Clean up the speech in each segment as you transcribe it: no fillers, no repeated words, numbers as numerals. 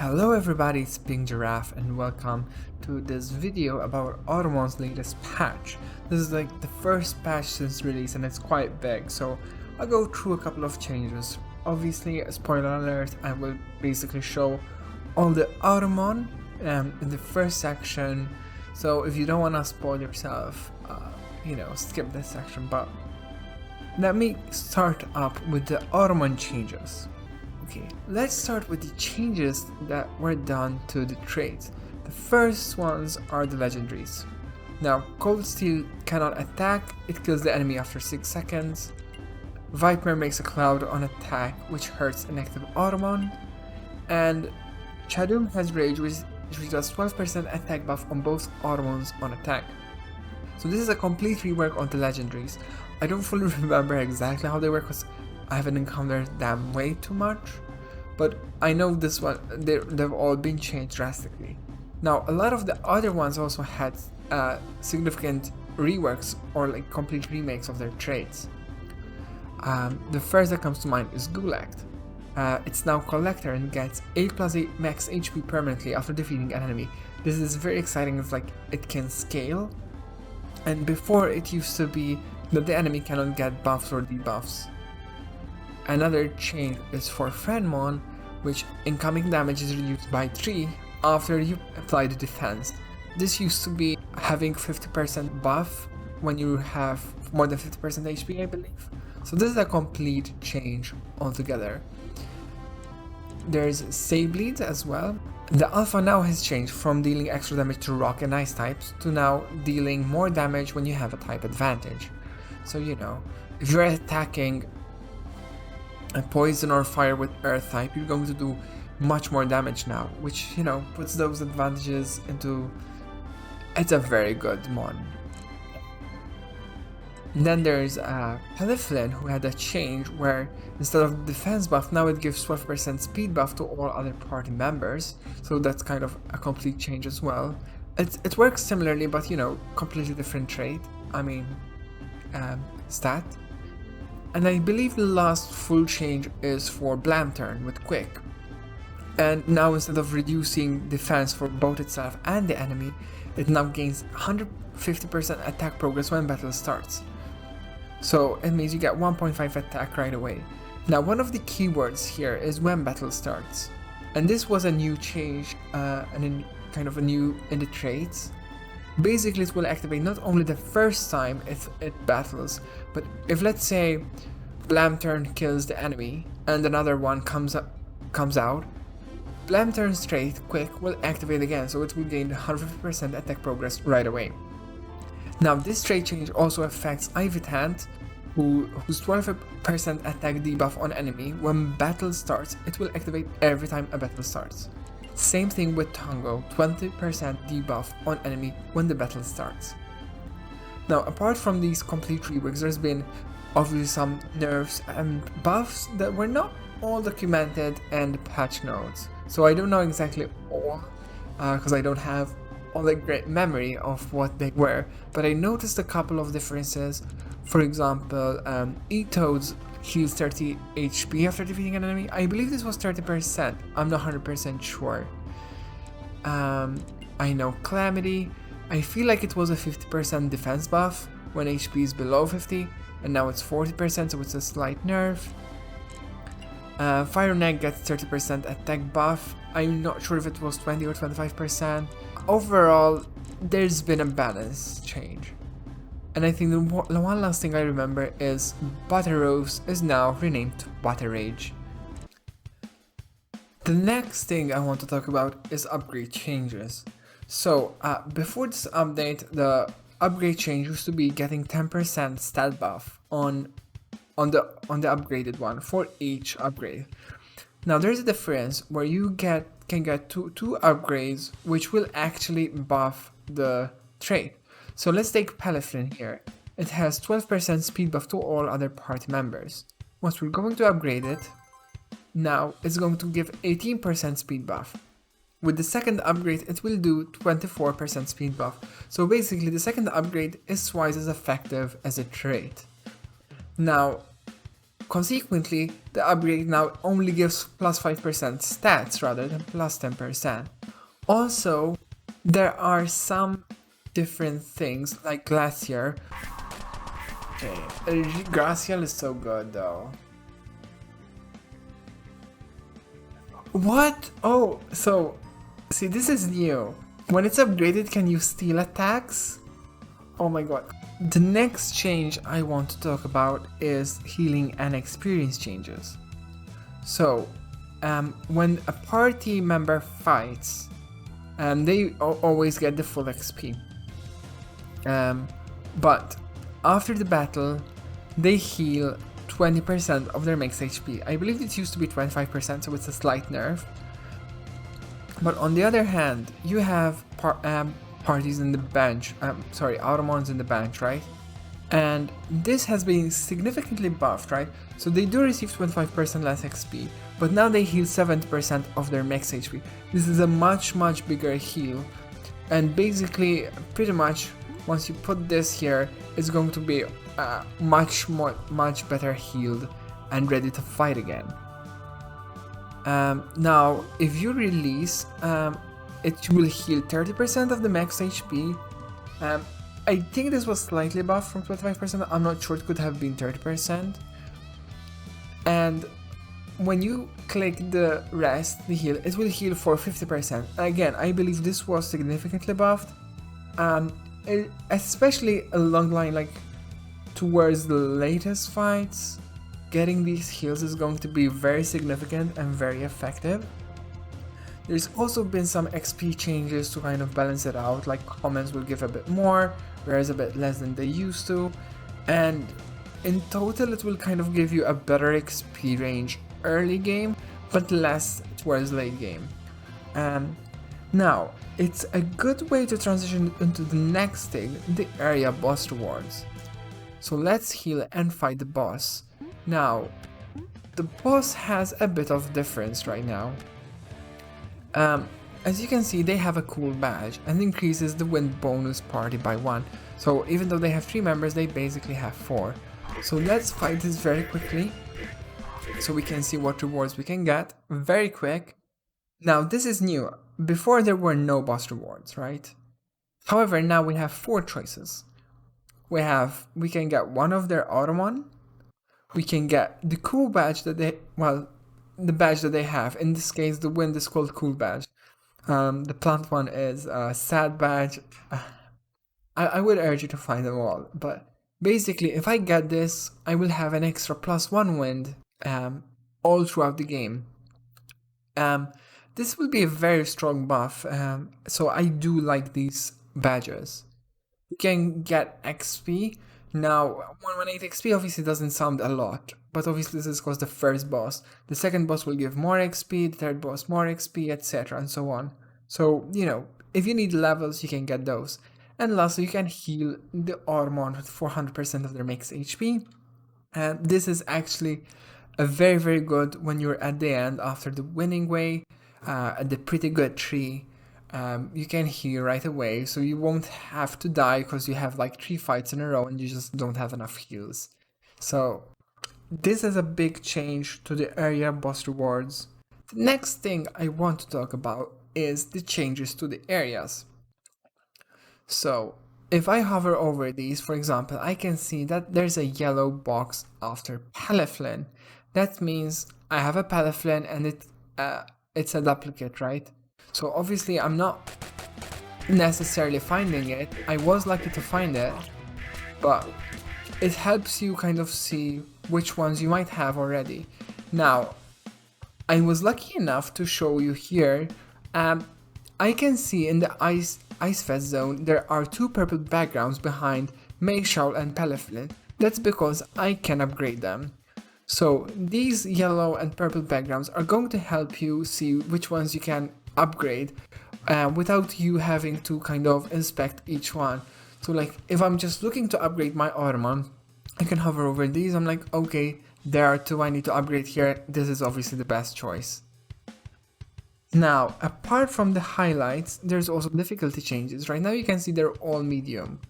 Hello everybody, it's Pink Giraffe and welcome to this video about Automon's latest patch. This is like the first patch since release and it's quite big, so I'll go through a couple of changes. Obviously, spoiler alert, I will basically show all the Automon in the first section, so if you don't want to spoil yourself, skip this section, but let me start up with the Automon changes. Okay, let's start with the changes that were done to the traits. The first ones are the legendaries. Now, Cold Steel cannot attack, it kills the enemy after 6 seconds. Viper makes a cloud on attack, which hurts inactive Automon. And Chadum has Rage, which does 12% attack buff on both Automons on attack. So this is a complete rework on the legendaries. I don't fully remember exactly how they work because I haven't encountered them way too much, but I know this one, they've all been changed drastically. Now, a lot of the other ones also had significant reworks or like complete remakes of their traits. The first that comes to mind is Goolect. It's now Collector and gets 8+8 max HP permanently after defeating an enemy. This is very exciting, it's like it can scale, and before it used to be that the enemy cannot get buffs or debuffs. Another change is for Friendmon, which incoming damage is reduced by 3 after you apply the defense. This used to be having 50% buff when you have more than 50% HP, I believe. So this is a complete change altogether. There's Saybleed as well. The alpha now has changed from dealing extra damage to rock and ice types to now dealing more damage when you have a type advantage. So if you're attacking a poison or fire with earth type, you're going to do much more damage now, which puts those advantages into, it's a very good mon. And then there's Peliflin, who had a change where instead of defense buff, now it gives 12% speed buff to all other party members, so that's kind of a complete change as well. It works similarly, but completely different trait, stat. And I believe the last full change is for Blamturn with Quick. And now instead of reducing defense for both itself and the enemy, it now gains 150% attack progress when battle starts. So it means you get 1.5 attack right away. Now, one of the keywords here is when battle starts. And this was a new change, and kind of a new in the traits. Basically, it will activate not only the first time it battles, but if, let's say, Blamturn kills the enemy and another one comes out, Blamturn's trait Quick will activate again, so it will gain 150% attack progress right away. Now, this trait change also affects Ivytant, whose 12% attack debuff on enemy when battle starts. It will activate every time a battle starts. Same thing with Tango, 20% debuff on enemy when the battle starts. Now, apart from these complete reworks, there's been obviously some nerfs and buffs that were not all documented in the patch notes. So I don't know exactly all, because I don't have all the great memory of what they were, but I noticed a couple of differences. For example, E-Toads heals 30 HP after defeating an enemy. I believe this was 30%, I'm not 100% sure. I know Calamity, I feel like it was a 50% defense buff when HP is below 50, and now it's 40%, so it's a slight nerf. Fire Neck gets 30% attack buff, I'm not sure if it was 20 or 25%. Overall, there's been a balance change. And I think the one last thing I remember is Butter Rose is now renamed to Butter Rage. The next thing I want to talk about is upgrade changes. So before this update, the upgrade change used to be getting 10% stat buff on the upgraded one for each upgrade. Now there's a difference where you can get two upgrades which will actually buff the trait. So let's take Peliflin here. It has 12% speed buff to all other party members. Once we're going to upgrade it, now it's going to give 18% speed buff. With the second upgrade, it will do 24% speed buff. So basically, the second upgrade is twice as effective as a trait. Now, consequently, the upgrade now only gives plus 5% stats rather than plus 10%. Also, there are some different things like Glacier. Okay, Glacial is so good though. What? Oh, so, see, this is new. When it's upgraded, can you steal attacks? Oh my god. The next change I want to talk about is healing and experience changes. So, when a party member fights, they always get the full XP. But after the battle, they heal 20% of their max HP. I believe it used to be 25%, so it's a slight nerf. But on the other hand, you have parties in the bench, Automons in the bench, right? And this has been significantly buffed, right? So they do receive 25% less XP, but now they heal 70% of their max HP. This is a much bigger heal, and basically, pretty much, once you put this here, it's going to be much better healed and ready to fight again. Now, if you release, it will heal 30% of the max HP. I think this was slightly buffed from 25%, I'm not sure, it could have been 30%. And when you click the rest, the heal, it will heal for 50%. Again, I believe this was significantly buffed, especially along the line, like towards the latest fights. Getting these heals is going to be very significant and very effective. There's also been some XP changes to kind of balance it out, like comments will give a bit more, whereas a bit less than they used to, and in total it will kind of give you a better XP range early game, but less towards late game. Now, it's a good way to transition into the next thing, the area boss rewards. So let's heal and fight the boss. Now, the boss has a bit of difference right now. As you can see, they have a cool badge and increases the win bonus party by 1. So even though they have 3 members, they basically have 4. So let's fight this very quickly, so we can see what rewards we can get very quick. Now this is new. Before there were no boss rewards, right? However, now we have 4 choices. We can get one of their Automon. We can get the cool badge that the badge that they have. In this case, the wind is called cool badge. The plant one is sad badge. I would urge you to find them all, but basically, if I get this, I will have an extra +1 wind all throughout the game. This will be a very strong buff, so I do like these badges. You can get XP. Now, 118 XP obviously doesn't sound a lot, but obviously this is because the first boss. The second boss will give more XP, the third boss more XP, etc. and so on. So, you know, if you need levels, you can get those. And lastly, you can heal the Automon with 400% of their max HP. And this is actually a very good when you're at the end after the winning way, at the pretty good tree. You can heal right away, so you won't have to die because you have like 3 fights in a row and you just don't have enough heals. So this is a big change to the area boss rewards. The next thing I want to talk about is the changes to the areas. So if I hover over these, for example, I can see that there's a yellow box after Palaflin. That means I have a Palaflin and it's a duplicate, right? So obviously I'm not necessarily finding it. I was lucky to find it, but it helps you kind of see which ones you might have already. Now, I was lucky enough to show you here. I can see in the Ice Fest zone there are 2 purple backgrounds behind Mayshawl and Palaflin. That's because I can upgrade them. So these yellow and purple backgrounds are going to help you see which ones you can upgrade without you having to kind of inspect each one. So like if I'm just looking to upgrade my Automon, I can hover over these. I'm like, okay, there are 2 I need to upgrade here. This is obviously the best choice. Now, apart from the highlights, there's also difficulty changes. Right now you can see they're all medium.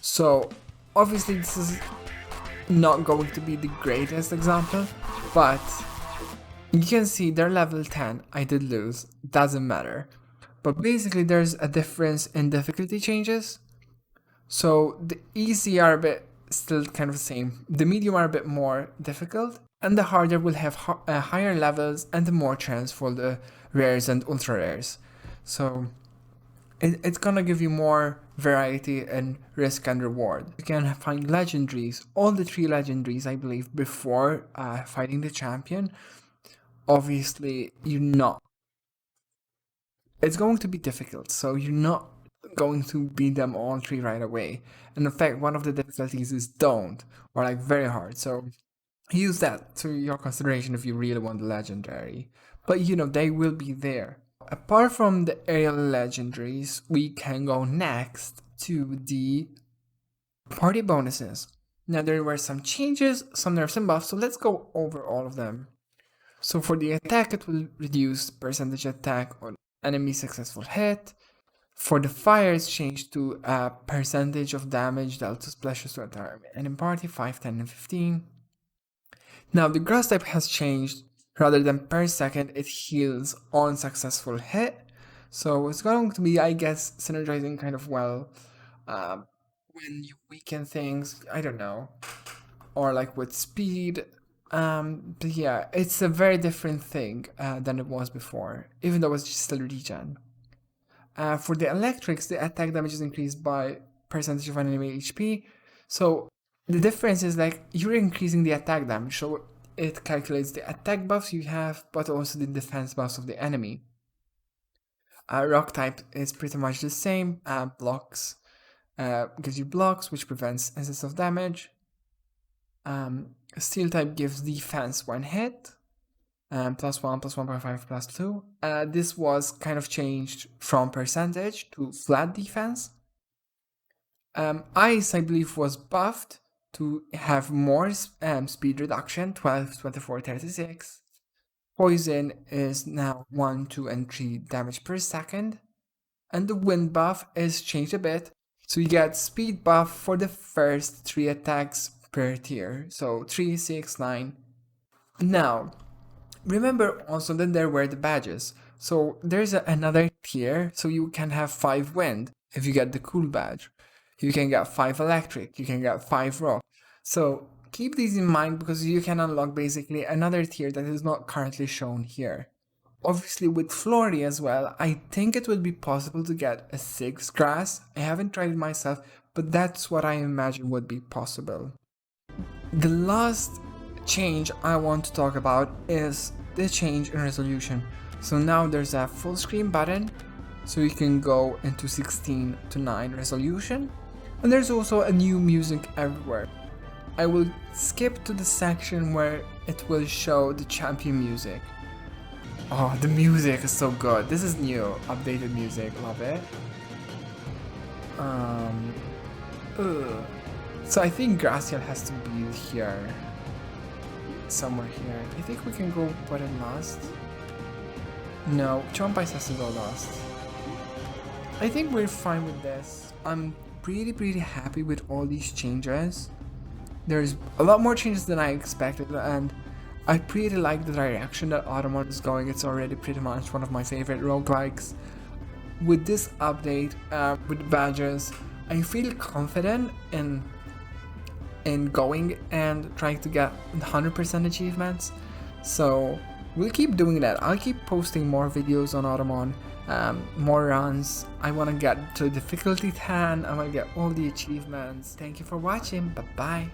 So obviously this is not going to be the greatest example, but you can see they're level 10. I did lose, doesn't matter. But basically there's a difference in difficulty changes. So the easy are a bit still kind of the same. The medium are a bit more difficult, and the harder will have higher levels and the more chance for the rares and ultra rares. So it's gonna give you more variety and risk and reward. You can find legendaries, all the 3 legendaries I believe, before fighting the champion. Obviously it's going to be difficult, so you're not going to beat them all 3 right away. And in fact, one of the difficulties is don't, or like very hard, so use that to your consideration if you really want the legendary. But they will be there. Apart from the aerial legendaries, we can go next to the party bonuses. Now there were some changes, some nerfs and buffs, so let's go over all of them. So for the attack, it will reduce percentage attack on enemy successful hit. For the fire, it's changed to a percentage of damage dealt to splashes to entire army and in party 5, 10, and 15. Now the grass type has changed. Rather than per second, it heals on successful hit. So it's going to be, I guess, synergizing kind of well when you weaken things, I don't know, or like with speed. But yeah, it's a very different thing than it was before, even though it's just still regen. For the electrics, the attack damage is increased by percentage of enemy HP. So the difference is like you're increasing the attack damage, so it calculates the attack buffs you have, but also the defense buffs of the enemy. Rock type is pretty much the same. Blocks gives you blocks, which prevents instance of damage. Steel type gives defense when hit. +1, +1.5, +2. This was kind of changed from percentage to flat defense. Ice, I believe, was buffed to have more speed reduction, 12, 24, 36. Poison is now 1, 2, and 3 damage per second. And the wind buff is changed a bit, so you get speed buff for the first 3 attacks per tier. So 3, 6, 9. Now, remember also that there were the badges. So there's another tier, so you can have 5 wind if you get the cool badge. You can get 5 electric, you can get 5 rock. So keep these in mind because you can unlock basically another tier that is not currently shown here. Obviously with Flurry as well, I think it would be possible to get a 6 grass. I haven't tried it myself, but that's what I imagine would be possible. The last change I want to talk about is the change in resolution. So now there's a full screen button, so you can go into 16:9 resolution, and there's also a new music everywhere. I will skip to the section where it will show the champion music. Oh, the music is so good. This is new, updated music, love it. So I think Gracial has to be here. Somewhere here. I think we can go put it last. No, Chompais has to go last. I think we're fine with this. I'm pretty happy with all these changes. There's a lot more changes than I expected, and I pretty like the direction that Automon is going. It's already pretty much one of my favorite roguelikes. With this update, with the badges, I feel confident in going and trying to get 100% achievements. So we'll keep doing that. I'll keep posting more videos on Automon, more runs. I want to get to difficulty 10. I want to get all the achievements. Thank you for watching. Bye bye.